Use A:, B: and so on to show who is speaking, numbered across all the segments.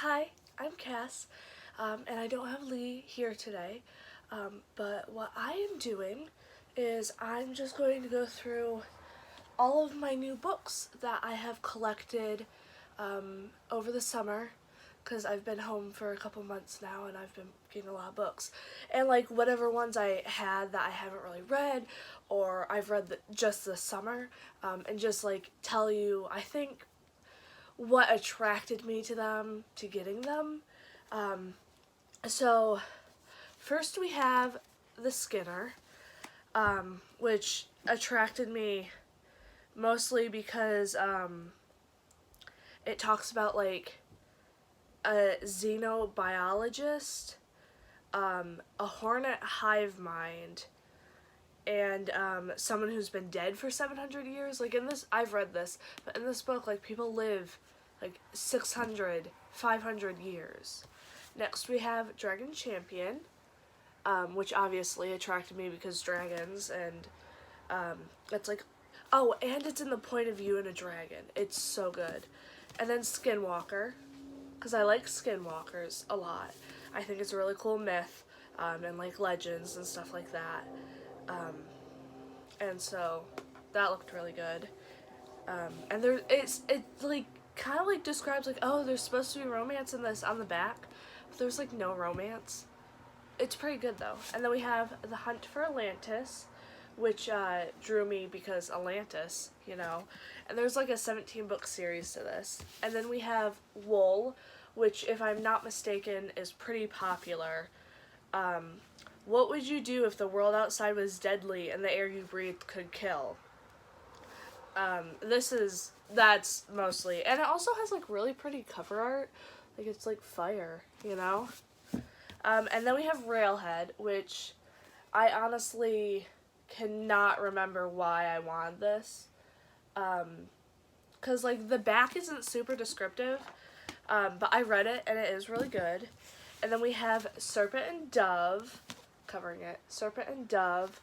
A: Hi, I'm Cass, and I don't have Lee here today, but what I am doing is I'm just going to go through all of my new books that I have collected over the summer, because I've been home for a couple months now and I've been getting a lot of books. And like whatever ones I had that I haven't really read or I've read just this summer, and just like tell you, I think, what attracted me to them, to getting them. Um, so first we have The Skinner, which attracted me mostly because it talks about like a xenobiologist, a hornet hive mind, and someone who's been dead for 700 years. Like in this, I've read this, but in this book, like people live like 600, 500 years. Next we have Dragon Champion, which obviously attracted me because dragons, and it's like, oh, and it's in the point of view in a dragon. It's so good. And then Skinwalker, because I like skinwalkers a lot. I think it's a really cool myth, and like legends and stuff like that. And so that looked really good. And it like kind of like describes like, oh, there's supposed to be romance in this on the back, but there's like no romance. It's pretty good though. And then we have The Hunt for Atlantis, which drew me because Atlantis, you know. And there's like a 17-book series to this. And then we have Wool, which, if I'm not mistaken, is pretty popular. What would you do if the world outside was deadly and the air you breathed could kill? That's mostly, and it also has like really pretty cover art. Like it's like fire, you know? And then we have Railhead, which I honestly cannot remember why I wanted this. Cause like the back isn't super descriptive, but I read it and it is really good. And then we have Serpent and Dove, covering it. Serpent and Dove,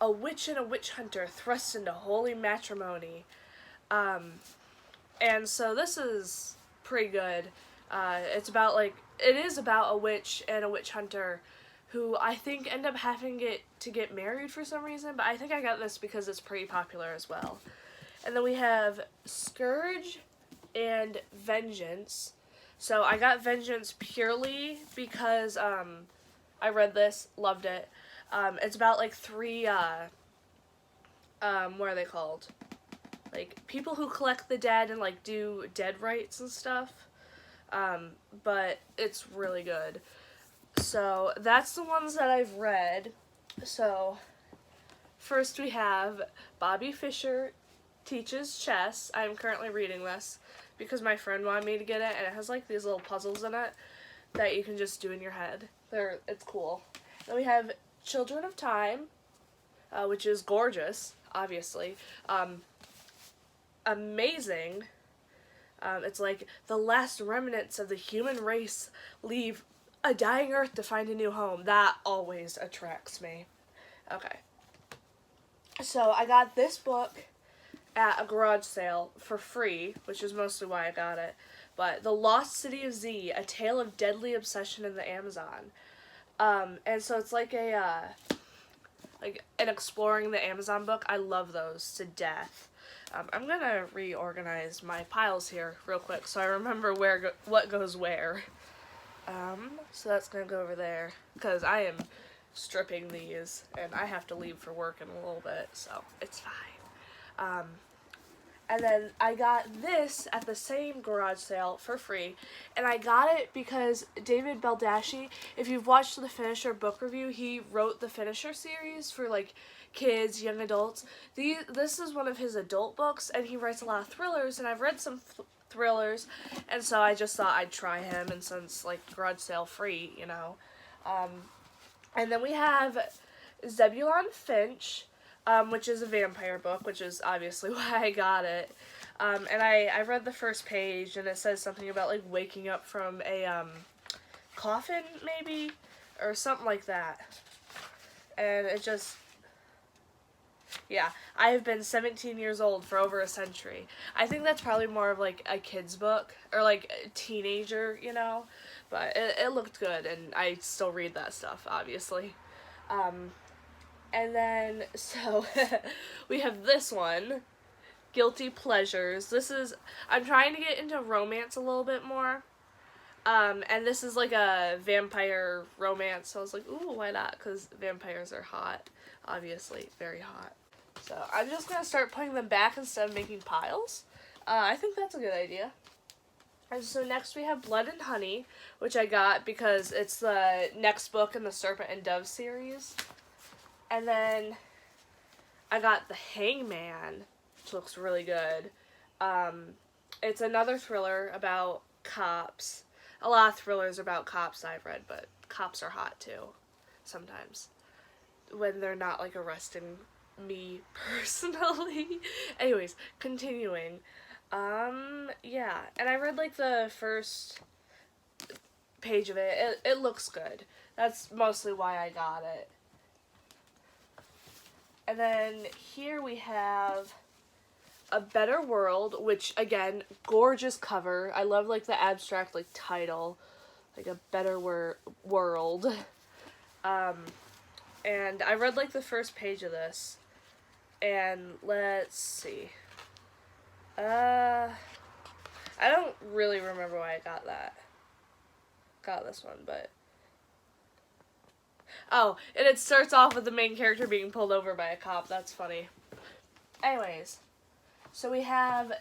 A: a witch and a witch hunter thrust into holy matrimony. And so this is pretty good. It is about a witch and a witch hunter who I think end up having to get married for some reason, but I think I got this because it's pretty popular as well. And then we have Scourge and Vengeance. So I got Vengeance purely because I read this, loved it. It's about like three what are they called? Like people who collect the dead and like do dead rites and stuff. But it's really good. So that's the ones that I've read. So first we have Bobby Fischer Teaches Chess. I'm currently reading this because my friend wanted me to get it, and it has like these little puzzles in it that you can just do in your head. It's cool. Then we have Children of Time, which is gorgeous, obviously. Amazing. It's like the last remnants of the human race leave a dying Earth to find a new home. That always attracts me. Okay. So I got this book at a garage sale for free, which is mostly why I got it. But The Lost City of Z, A Tale of Deadly Obsession in the Amazon. And so it's like like an exploring the Amazon book. I love those to death. I'm gonna reorganize my piles here real quick so I remember what goes where. So that's gonna go over there because I am stripping these and I have to leave for work in a little bit, so it's fine. And then I got this at the same garage sale for free, and I got it because David Baldacci, if you've watched the Finisher book review, he wrote the Finisher series for like kids, young adults. This is one of his adult books, and he writes a lot of thrillers, and I've read some thrillers, and so I just thought I'd try him, and since like garage sale free, you know. And then we have Zebulon Finch, which is a vampire book, which is obviously why I got it. And I read the first page, and it says something about like waking up from a coffin, maybe, or something like that. And it just, Yeah, I have been 17 years old for over a century. I think that's probably more of like a kid's book or like a teenager, you know? But it looked good, and I still read that stuff, obviously. Um, and then, so, we have this one, Guilty Pleasures. This is, I'm trying to get into romance a little bit more. And this is like a vampire romance, so I was like, ooh, why not? Because vampires are hot, obviously, very hot. So I'm just going to start putting them back instead of making piles. I think that's a good idea. And so next we have Blood and Honey, which I got because it's the next book in the Serpent and Dove series. And then I got The Hangman, which looks really good. It's another thriller about cops. A lot of thrillers about cops I've read, but cops are hot too, sometimes. When they're not, like, arresting me personally. Anyways, continuing. Yeah. And I read, like, the first page of it. It looks good. That's mostly why I got it. And then here we have A Better World, which, again, gorgeous cover. I love, like, the abstract, like, title. Like, A Better World. And I read, like, the first page of this. And let's see. I don't really remember why I got that. Got this one, but... Oh, and it starts off with the main character being pulled over by a cop. That's funny. Anyways, so we have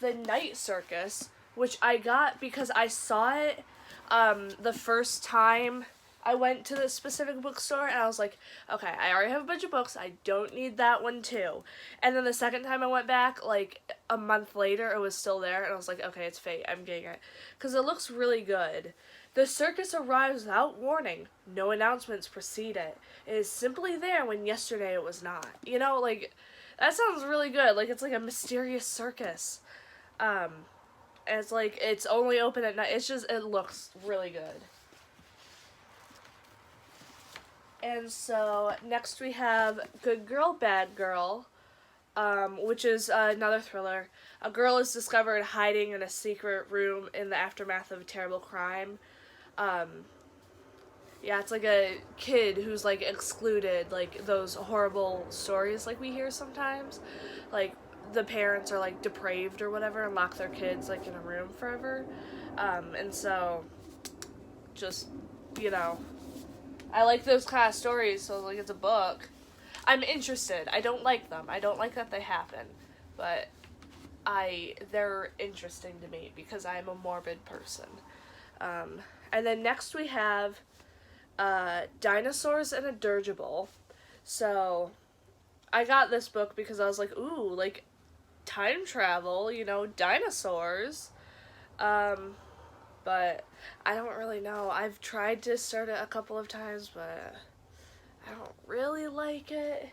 A: The Night Circus, which I got because I saw it the first time I went to this specific bookstore, and I was like, okay, I already have a bunch of books, I don't need that one too. And then the second time I went back, like, a month later, it was still there, and I was like, okay, it's fate, I'm getting it. Because it looks really good. The circus arrives without warning. No announcements precede it. It is simply there when yesterday it was not. You know, like, that sounds really good. Like, it's like a mysterious circus. And it's like, it's only open at night. It's just, it looks really good. And so, next we have Good Girl, Bad Girl, which is another thriller. A girl is discovered hiding in a secret room in the aftermath of a terrible crime. Yeah, it's like a kid who's, like, excluded, like, those horrible stories, like, we hear sometimes. Like, the parents are, like, depraved or whatever and lock their kids, like, in a room forever. And so, just, you know... I like those kind of stories, so, like, it's a book. I'm interested. I don't like them. I don't like that they happen. But they're interesting to me because I'm a morbid person. And then next we have Dinosaurs and a Dirigible. So, I got this book because I was like, ooh, like, time travel, you know, dinosaurs. But I don't really know. I've tried to start it a couple of times, but I don't really like it.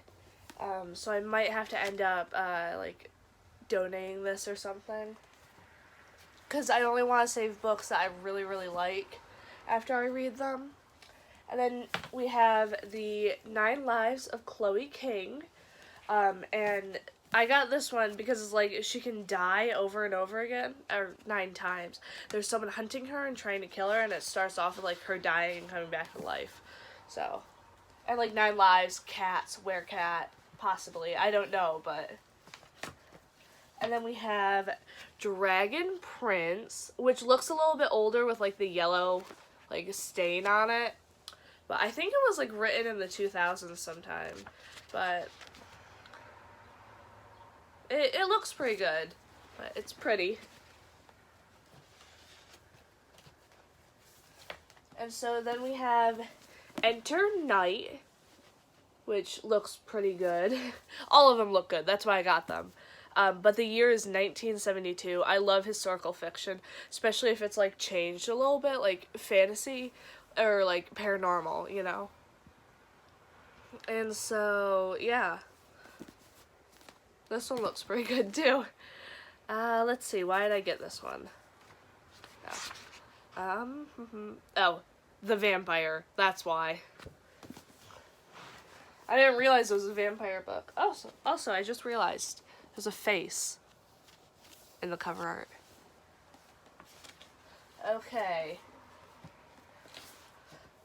A: So I might have to end up, like, donating this or something. Because I only want to save books that I really, really like after I read them. And then we have the 9 Lives of Chloe King. And I got this one because it's like she can die over and over again, or 9 times. There's someone hunting her and trying to kill her, and it starts off with, like, her dying and coming back to life. So, and, like, 9 lives, cats, werecat, possibly. I don't know, but... And then we have Dragon Prince, which looks a little bit older with, like, the yellow, like, stain on it. But I think it was, like, written in the 2000s sometime. But... It looks pretty good, but it's pretty. And so then we have Enter Night, which looks pretty good. All of them look good, that's why I got them. But the year is 1972. I love historical fiction, especially if it's, like, changed a little bit, like fantasy or, like, paranormal, you know? And so, yeah. This one looks pretty good, too. Let's see, why did I get this one? Oh, The Vampire, that's why. I didn't realize it was a vampire book. Also, I just realized there's a face in the cover art. Okay.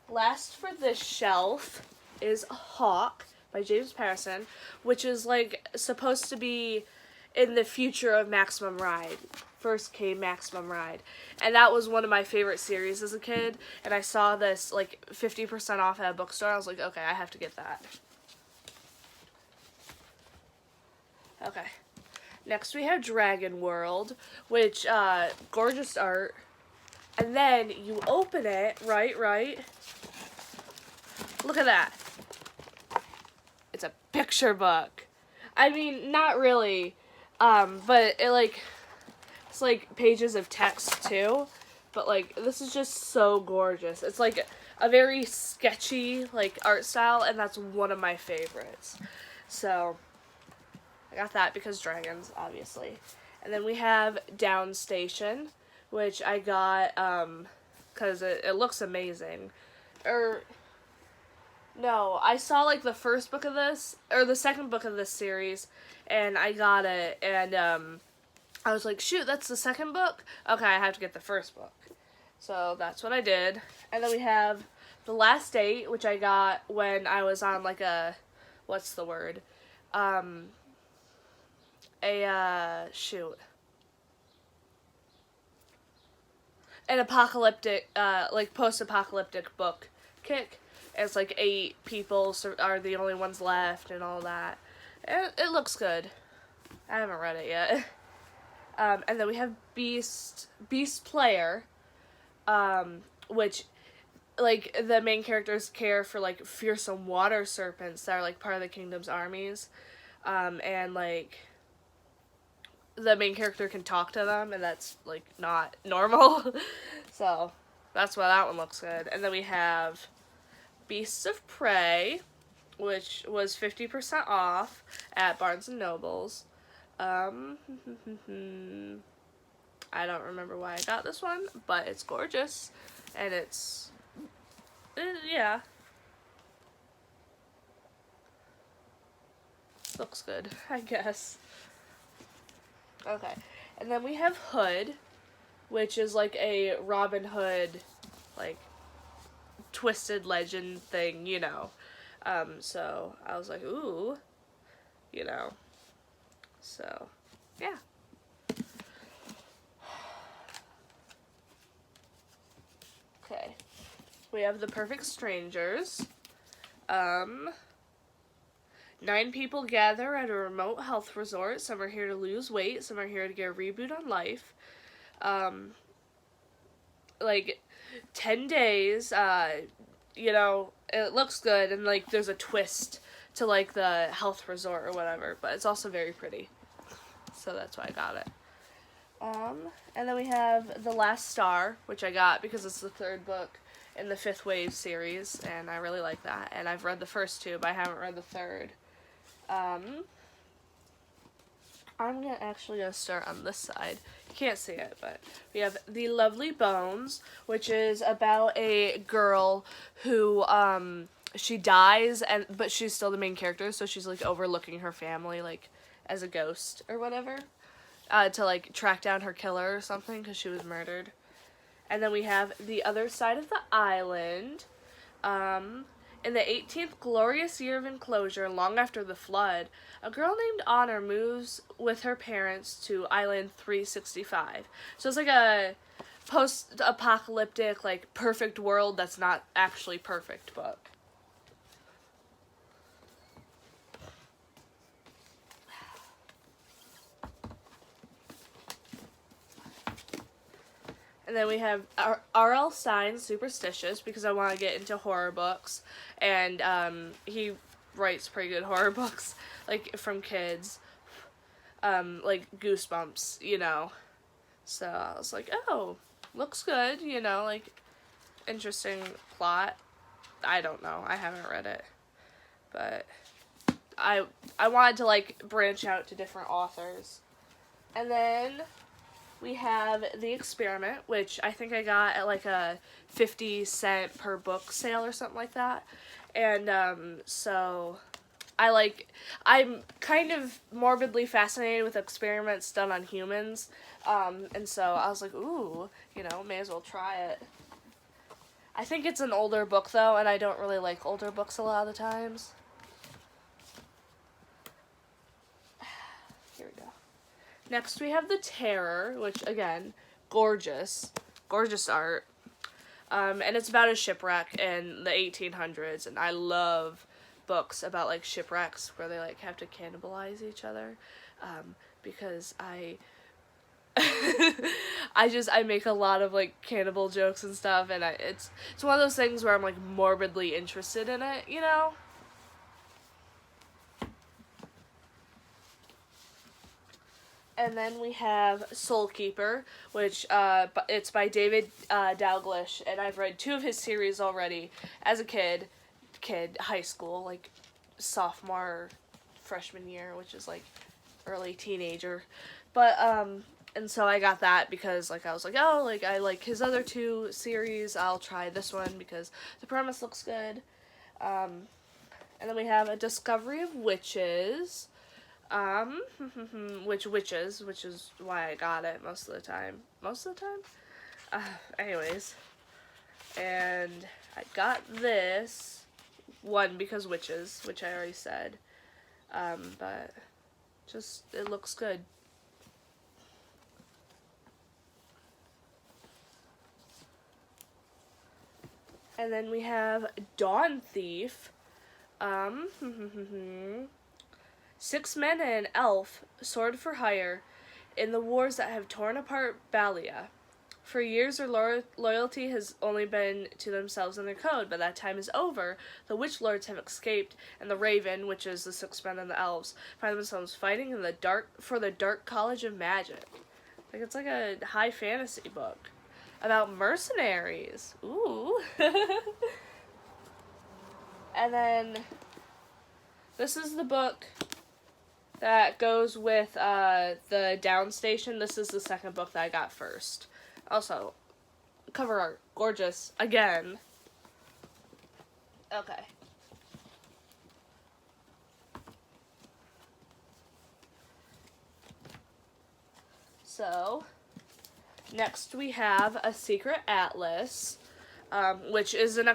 A: Last for this shelf is Hawk by James Patterson, which is like supposed to be in the future of Maximum Ride. First came Maximum Ride, and that was one of my favorite series as a kid, and I saw this like 50% off at a bookstore. I was like, okay, I have to get that. Okay. Next we have Dragon World, which gorgeous art. And then you open it, right? Look at that. It's a picture book. I mean, not really, but it's like pages of text too. But like, this is just so gorgeous. It's like a very sketchy like art style, and that's one of my favorites. So I got that because dragons, obviously. And then we have Downstation, which I got because it looks amazing. No, I saw like the first book of this, or the second book of this series, and I got it, and I was like, shoot, that's the second book? Okay, I have to get the first book. So that's what I did. And then we have The Last Date, which I got when I was on like a, what's the word? An apocalyptic, like post-apocalyptic book kick. It's like 8 people are the only ones left and all that. It looks good. I haven't read it yet. And then we have Beast Player, which, like, the main characters care for, like, fearsome water serpents that are, like, part of the kingdom's armies. And, like, the main character can talk to them, and that's, like, not normal. So, that's why that one looks good. And then we have Beasts of Prey, which was 50% off at Barnes & Noble's. I don't remember why I got this one, but it's gorgeous, and yeah. Looks good, I guess. Okay, and then we have Hood, which is like a Robin Hood, like, twisted legend thing, you know. So I was like, ooh, you know. So, yeah. Okay. We have The Perfect Strangers. 9 people gather at a remote health resort. Some are here to lose weight. Some are here to get a reboot on life. Like, 10 days, you know, it looks good, and, like, there's a twist to, like, the health resort or whatever, but it's also very pretty. So that's why I got it. And then we have The Last Star, which I got because it's the 3rd book in the 5th Wave series, and I really like that. And I've read the first 2, but I haven't read the 3rd. I'm actually going to start on this side. You can't see it, but we have The Lovely Bones, which is about a girl who, she dies, but she's still the main character, so she's, like, overlooking her family, like, as a ghost or whatever, to, like, track down her killer or something, because she was murdered. And then we have The Other Side of the Island. In the 18th glorious year of enclosure, long after the flood, a girl named Honor moves with her parents to Island 365. So it's like a post-apocalyptic, like, perfect world that's not actually perfect book. And then we have R.L. Stein's Superstitious, because I want to get into horror books, and he writes pretty good horror books, like, from kids, like Goosebumps, you know. So I was like, oh, looks good, you know, like, interesting plot. I don't know, I haven't read it, but I wanted to, like, branch out to different authors. And then we have The Experiment, which I think I got at, like, a 50 cent per book sale or something like that. And, so I'm kind of morbidly fascinated with experiments done on humans. And so I was like, ooh, may as well try it. I think it's an older book, though, and I don't really like older books a lot of the times. Here we go. Next, we have The Terror, which, again, gorgeous. Gorgeous art. And it's about a shipwreck in the 1800s, and I love books about, like, shipwrecks where they, like, have to cannibalize each other, because I make a lot of, like, cannibal jokes and stuff, and it's one of those things where I'm, like, morbidly interested in it, And then we have Soul Keeper, which it's by David Dalglish, and I've read 2 of his series already as a kid, high school, like sophomore, freshman year, which is like early teenager, but and so I got that because like I was like, oh, like I like his other 2 series, I'll try this one because the premise looks good, and then we have A Discovery of Witches. Which is why I got it most of the time. Anyways. And I got this one because witches, which I already said. But just, it looks good. And then we have Dawn Thief. 6 men and an elf, sword for hire, in the wars that have torn apart Balia. For years their loyalty has only been to themselves and their code, but that time is over. The witch lords have escaped, and the Raven, which is the 6 men and the elves, find themselves fighting in the dark college of magic. Like, it's like a high fantasy book about mercenaries. Ooh. And then this is the book that goes with the Downstation. This is the second book that I got first. Also, cover art, gorgeous, again. Okay. So, next we have A Secret Atlas, which is an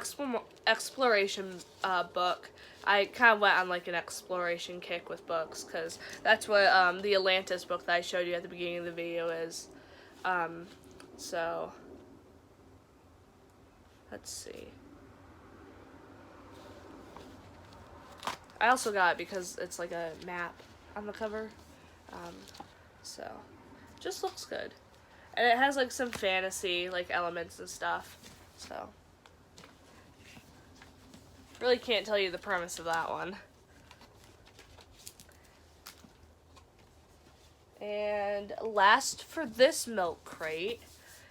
A: exploration book. I kind of went on like an exploration kick with books because that's what the Atlantis book that I showed you at the beginning of the video is. So, let's see. I also got it because it's like a map on the cover. So, just looks good. And it has like some fantasy like elements and stuff. So, really can't tell you the premise of that one. And last for this milk crate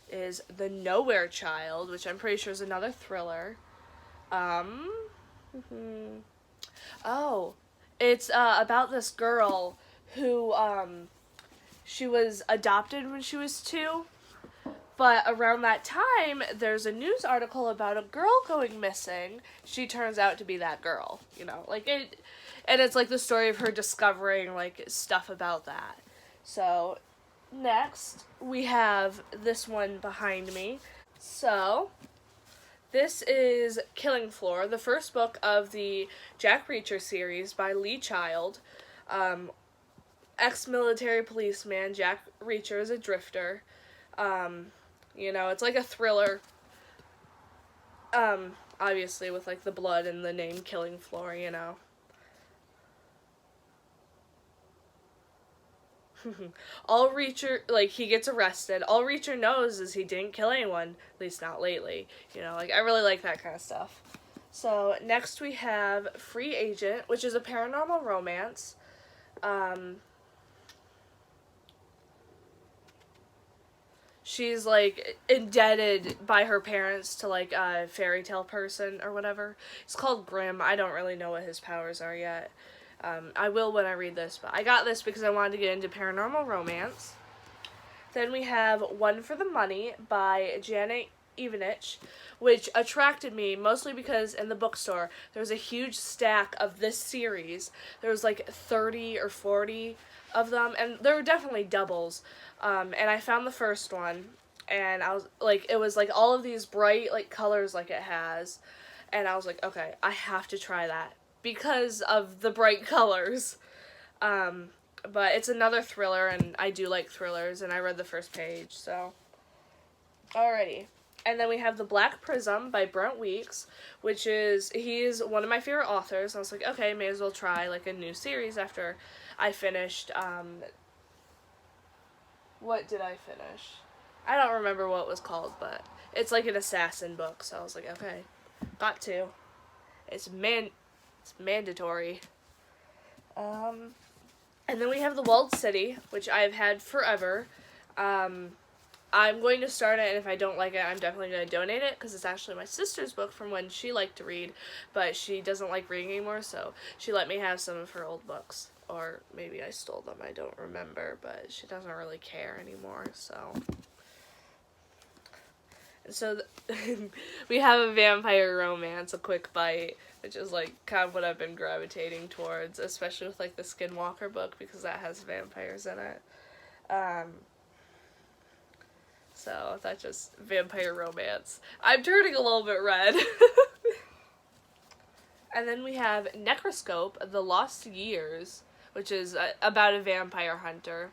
A: is The Nowhere Child, which I'm pretty sure is another thriller. Oh, it's about this girl who she was adopted when she was 2. But around that time, there's a news article about a girl going missing. She turns out to be that girl, like it, and it's like the story of her discovering like stuff about that. So, next we have this one behind me. So, this is Killing Floor, the first book of the Jack Reacher series by Lee Child. Ex-military policeman Jack Reacher is a drifter. It's like a thriller, obviously with, like, the blood and the name Killing Floor, All Reacher, like, he gets arrested. All Reacher knows is he didn't kill anyone, at least not lately. Like, I really like that kind of stuff. So, next we have Free Agent, which is a paranormal romance. She's, like, indebted by her parents to, like, a fairy tale person or whatever. It's called Grimm. I don't really know what his powers are yet. I will when I read this, but I got this because I wanted to get into paranormal romance. Then we have One for the Money by Janet Evenich, which attracted me mostly because in the bookstore there was a huge stack of this series. There was like 30 or 40 of them, and there were definitely doubles. And I found the first one, and I was like, it was like all of these bright like colors like it has, and I was like, okay, I have to try that because of the bright colors. But it's another thriller, and I do like thrillers, and I read the first page, so. Alrighty. And then we have The Black Prism by Brent Weeks, he's one of my favorite authors. I was like, okay, may as well try, like, a new series after I finished, what did I finish? I don't remember what it was called, but it's like an assassin book, so I was like, okay, got to. It's mandatory. And then we have The Walled City, which I've had forever. I'm going to start it, and if I don't like it, I'm definitely going to donate it, because it's actually my sister's book from when she liked to read, but she doesn't like reading anymore, so she let me have some of her old books. Or maybe I stole them, I don't remember, but she doesn't really care anymore, so. And so we have a vampire romance, A Quick Bite, which is like kind of what I've been gravitating towards, especially with like the Skinwalker book, because that has vampires in it. So that's just vampire romance. I'm turning a little bit red. And then we have Necroscope, The Lost Years, which is about a vampire hunter.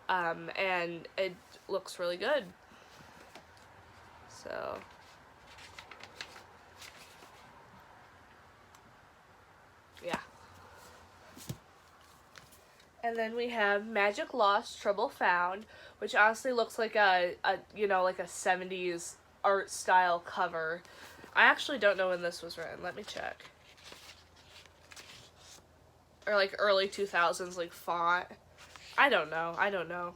A: And it looks really good. So. Yeah. And then we have Magic Lost, Trouble Found, which honestly looks like a 70s art style cover. I actually don't know when this was written. Let me check. Or like early 2000s, like font. I don't know.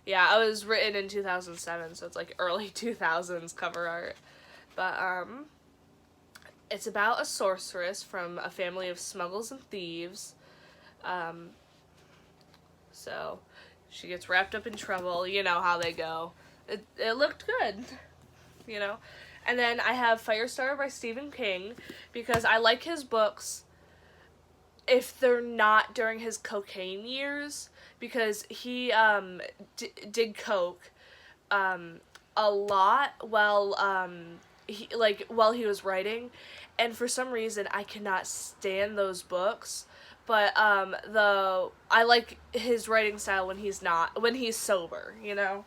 A: Yeah, it was written in 2007, so it's like early 2000s cover art. But, it's about a sorceress from a family of smugglers and thieves. So she gets wrapped up in trouble. You know how they go. It looked good, you know. And then I have Firestarter by Stephen King, because I like his books if they're not during his cocaine years, because he did coke a lot while he was writing, and for some reason I cannot stand those books. But I like his writing style when he's sober, you know.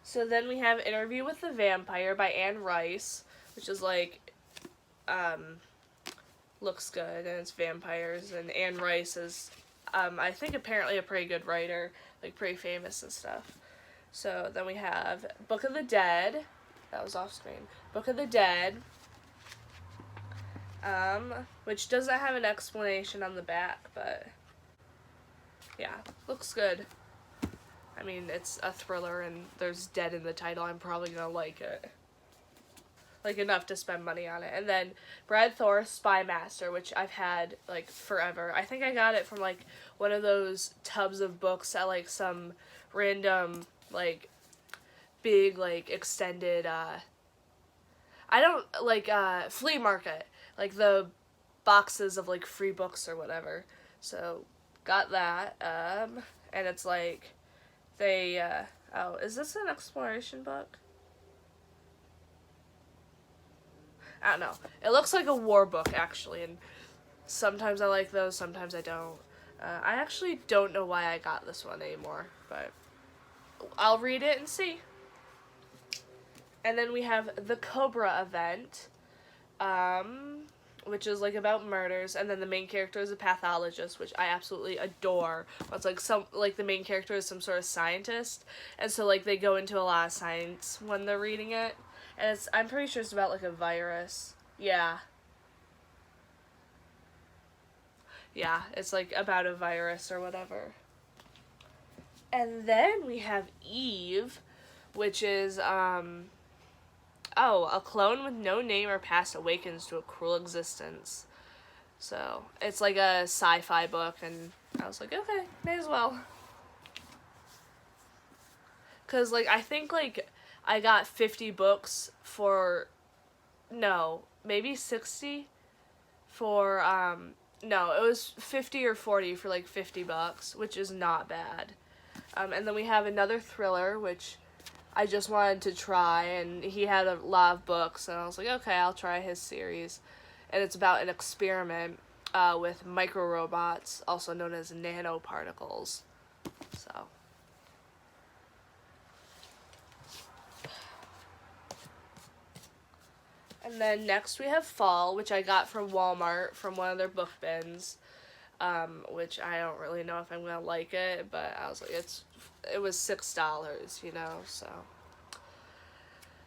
A: So then we have Interview with the Vampire by Anne Rice, which is like looks good, and it's vampires, and Anne Rice is I think apparently a pretty good writer, like pretty famous and stuff. So then we have Book of the Dead. That was off screen. Book of the Dead. Which doesn't have an explanation on the back, but yeah, looks good. I mean, it's a thriller and there's dead in the title. I'm probably gonna like it. Like, enough to spend money on it. And then Brad Thor's Spy Master, which I've had, like, forever. I think I got it from, like, one of those tubs of books at, like, some random, like, big, like, extended, flea market. Like, the boxes of, like, free books or whatever. So, got that. And it's, like, is this an exploration book? I don't know. It looks like a war book, actually, and sometimes I like those, sometimes I don't. I actually don't know why I got this one anymore, but I'll read it and see. And then we have The Cobra Event, which is, like, about murders, and then the main character is a pathologist, which I absolutely adore. It's, like, the main character is some sort of scientist, and so, like, they go into a lot of science when they're reading it. And I'm pretty sure it's about, like, a virus. Yeah. Yeah, it's, like, about a virus or whatever. And then we have Eve, which is, a clone with no name or past awakens to a cruel existence. So, it's, like, a sci-fi book, and I was like, okay, may as well. Because, like, I think, like, I got 50 books for, no, maybe 60 for, no, it was 50 or 40 for like $50, which is not bad. And then we have another thriller, which I just wanted to try, and he had a lot of books, and I was like, okay, I'll try his series. And it's about an experiment with microrobots, also known as nanoparticles. So. And then next we have Fall, which I got from Walmart from one of their book bins, which I don't really know if I'm gonna like it, but I was like, it was $6, you know, so.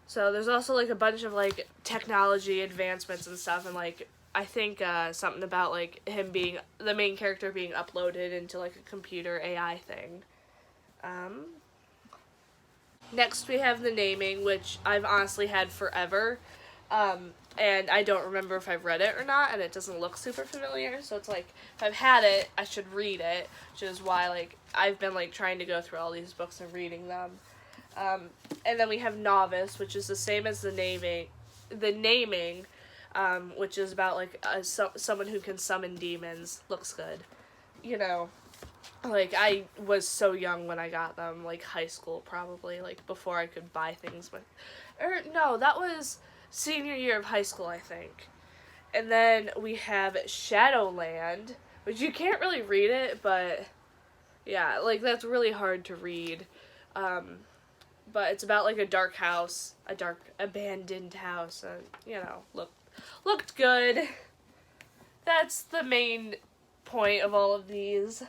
A: So there's also like a bunch of like technology advancements and stuff, and like I think something about like him being the main character being uploaded into like a computer AI thing. Next we have the naming, which I've honestly had forever. And I don't remember if I've read it or not, and it doesn't look super familiar, so it's like, if I've had it, I should read it, which is why, like, I've been, like, trying to go through all these books and reading them. And then we have Novice, which is the same as the naming, which is about, like, someone who can summon demons. Looks good. You know, like, I was so young when I got them, like, high school, probably, like, before I could buy things with, no, that was senior year of high school, I think. And then we have Shadowland, which you can't really read it, but yeah, like that's really hard to read. But it's about like a dark house, a dark abandoned house, and you know, looked good. That's the main point of all of these.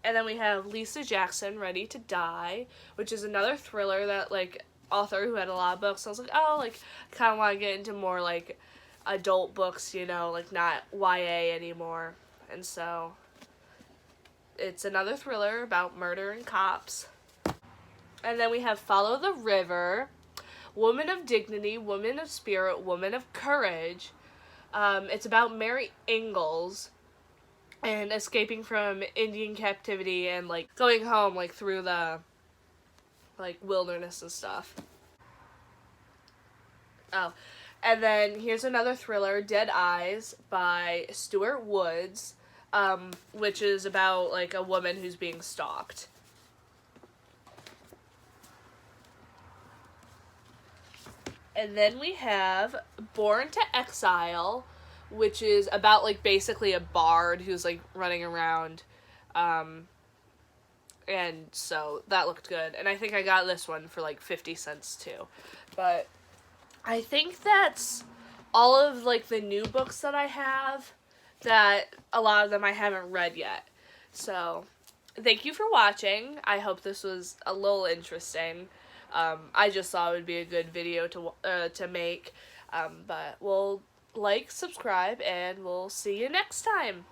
A: And then we have Lisa Jackson, Ready to Die, which is another thriller that like author who had a lot of books. I was like, oh, like, kind of want to get into more, like, adult books, you know, like, not YA anymore. And so, it's another thriller about murder and cops. And then we have Follow the River, Woman of Dignity, Woman of Spirit, Woman of Courage. It's about Mary Ingalls and escaping from Indian captivity and, like, going home, like, through the like wilderness and stuff. Oh, and then here's another thriller, Dead Eyes by Stuart Woods, which is about like a woman who's being stalked. And then we have Born to Exile, which is about like basically a bard who's like running around. And so that looked good. And I think I got this one for like 50 cents too. But I think that's all of like the new books that I have, that a lot of them I haven't read yet. So thank you for watching. I hope this was a little interesting. I just thought it would be a good video to make. But we'll like, subscribe, and we'll see you next time.